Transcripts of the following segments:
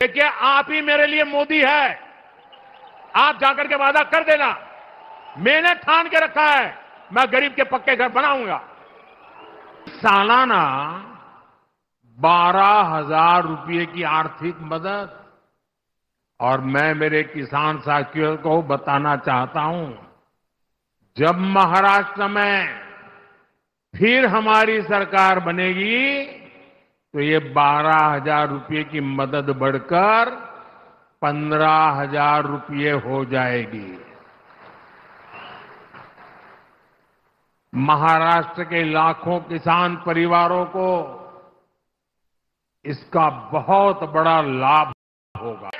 देखिए, आप ही मेरे लिए मोदी है। आप जाकर के वादा कर देना, मैंने ठान के रखा है, मैं गरीब के पक्के घर बनाऊंगा। सालाना 12,000 रुपये की आर्थिक मदद। और मैं मेरे किसान साथियों को बताना चाहता हूं, जब महाराष्ट्र में फिर हमारी सरकार बनेगी तो ये 12,000 रुपये की मदद बढ़कर 15,000 रुपये हो जाएगी। महाराष्ट्र के लाखों किसान परिवारों को इसका बहुत बड़ा लाभ होगा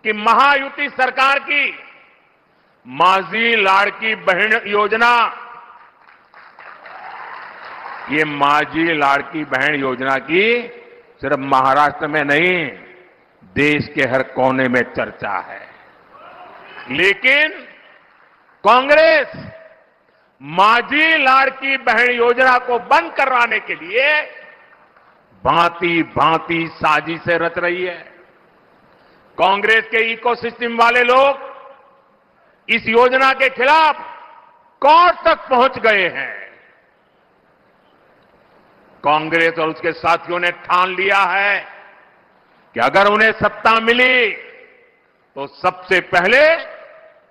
कि महायुति सरकार की माझी लाड़की बहन योजना, ये माझी लाड़की बहन योजना की सिर्फ महाराष्ट्र में नहीं, देश के हर कोने में चर्चा है। लेकिन कांग्रेस माझी लाड़की बहन योजना को बंद करवाने के लिए भांति भांति साजिशें रच रही है। कांग्रेस के इकोसिस्टम वाले लोग इस योजना के खिलाफ कोर्ट तक पहुंच गए हैं। कांग्रेस और उसके साथियों ने ठान लिया है कि अगर उन्हें सत्ता मिली तो सबसे पहले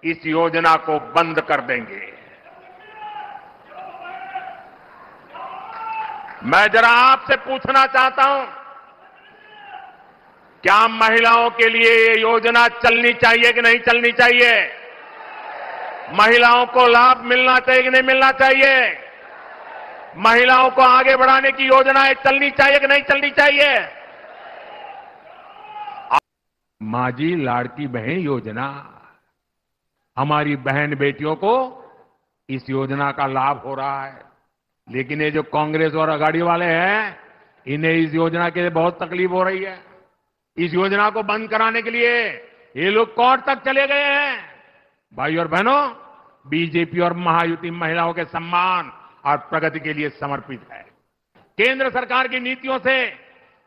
इस योजना को बंद कर देंगे। मैं जरा आपसे पूछना चाहता हूं, क्या महिलाओं के लिए ये योजना चलनी चाहिए कि नहीं चलनी चाहिए? महिलाओं को लाभ मिलना चाहिए कि नहीं मिलना चाहिए? महिलाओं को आगे बढ़ाने की योजनाएं चलनी चाहिए कि नहीं चलनी चाहिए? माझी लाड़की बहन योजना, हमारी बहन बेटियों को इस योजना का लाभ हो रहा है। लेकिन ये जो कांग्रेस और अघाड़ी वाले हैं, इन्हें इस योजना के लिए बहुत तकलीफ हो रही है। इस योजना को बंद कराने के लिए ये लोग कोर्ट तक चले गए हैं। भाई और बहनों, बीजेपी और महायुति महिलाओं के सम्मान और प्रगति के लिए समर्पित है। केंद्र सरकार की नीतियों से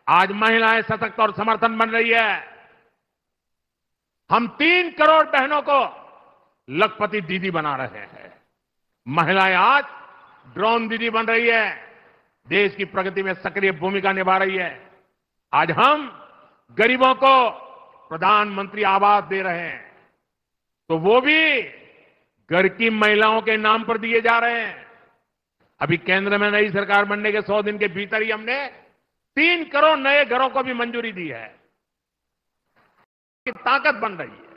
आज महिलाएं सशक्त और समर्थन बन रही है। हम 3 करोड़ बहनों को लखपति दीदी बना रहे हैं। महिलाएं आज ड्रोन दीदी बन रही है, देश की प्रगति में सक्रिय भूमिका निभा रही है। आज हम गरीबों को प्रधानमंत्री आवास दे रहे हैं, तो वो भी घर की महिलाओं के नाम पर दिए जा रहे हैं। अभी केंद्र में नई सरकार बनने के 100 दिन के भीतर ही हमने 3 करोड़ नए घरों को भी मंजूरी दी है। ताकत बन रही है।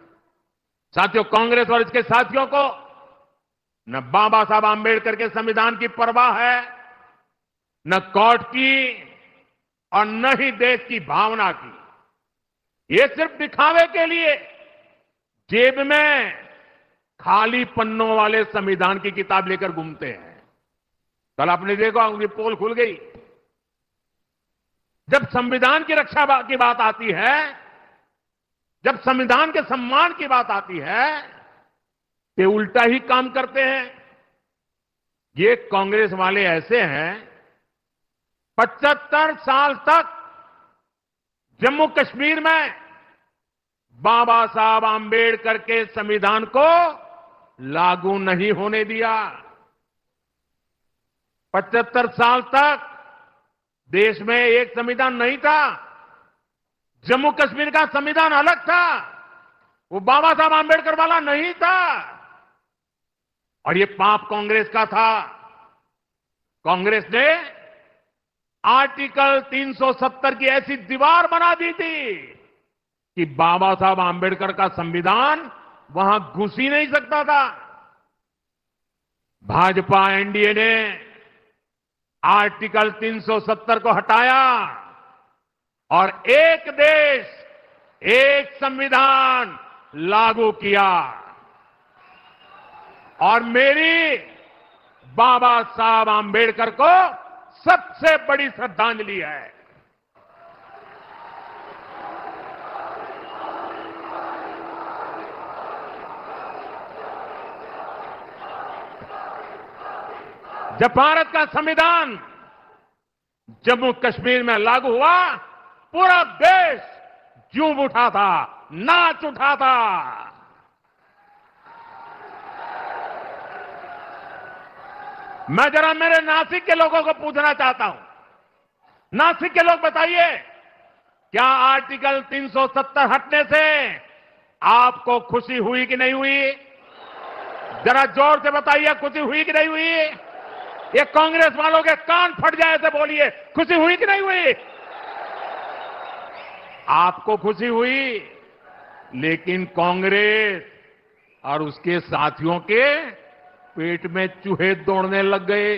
साथियों, कांग्रेस और इसके साथियों को न बाबा साहब आंबेडकर के संविधान की परवाह है, न कोर्ट की और न ही देश की भावना की। ये सिर्फ दिखावे के लिए जेब में खाली पन्नों वाले संविधान की किताब लेकर घूमते हैं। कल आपने देखा, उनकी पोल खुल गई। जब संविधान की रक्षा की बात आती है, जब संविधान के सम्मान की बात आती है, ये उल्टा ही काम करते हैं। ये कांग्रेस वाले ऐसे हैं, 75 साल तक जम्मू कश्मीर में बाबा साहब आंबेडकर के संविधान को लागू नहीं होने दिया। 75 साल तक देश में एक संविधान नहीं था। जम्मू कश्मीर का संविधान अलग था, वो बाबा साहब आंबेडकर वाला नहीं था। और ये पाप कांग्रेस का था। कांग्रेस ने आर्टिकल 370 की ऐसी दीवार बना दी थी कि बाबा साहब आंबेडकर का संविधान वहां घुस ही नहीं सकता था। भाजपा एनडीए ने आर्टिकल 370 को हटाया और एक देश एक संविधान लागू किया। और मेरी बाबा साहब आंबेडकर को सबसे बड़ी श्रद्धांजलि है। जब भारत का संविधान जम्मू कश्मीर में लागू हुआ, पूरा देश जूम उठा था, नाच उठा था। मैं जरा मेरे नासिक के लोगों को पूछना चाहता हूं, नासिक के लोग बताइए, क्या आर्टिकल 370 हटने से आपको खुशी हुई कि नहीं हुई? जरा जोर से बताइए, खुशी हुई कि नहीं हुई? ये कांग्रेस वालों के कान फट जाए ऐसे बोलिए, खुशी हुई कि नहीं हुई? आपको खुशी हुई, लेकिन कांग्रेस और उसके साथियों के पेट में चूहे दौड़ने लग गए,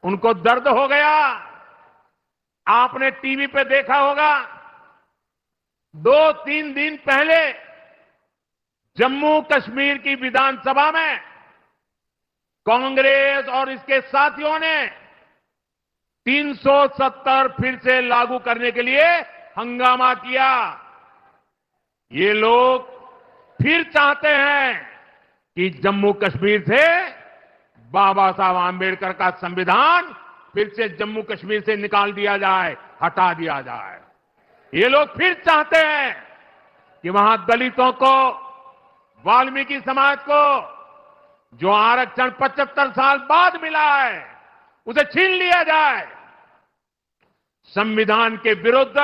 उनको दर्द हो गया। आपने टीवी पे देखा होगा, 2-3 दिन पहले जम्मू कश्मीर की विधानसभा में कांग्रेस और इसके साथियों ने 370 फिर से लागू करने के लिए हंगामा किया। ये लोग फिर चाहते हैं कि जम्मू कश्मीर से बाबा साहब आंबेडकर का संविधान फिर से जम्मू कश्मीर से निकाल दिया जाए, हटा दिया जाए। ये लोग फिर चाहते हैं कि वहां दलितों को, वाल्मीकि समाज को जो आरक्षण 75 साल बाद मिला है, उसे छीन लिया जाए। संविधान के विरुद्ध,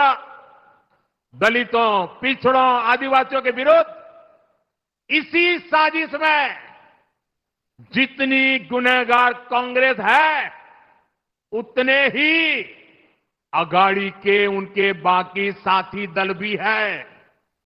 दलितों, पिछड़ों, आदिवासियों के विरुद्ध इसी साजिश में जितनी गुनहगार कांग्रेस है, उतने ही अगाड़ी के उनके बाकी साथी दल भी है।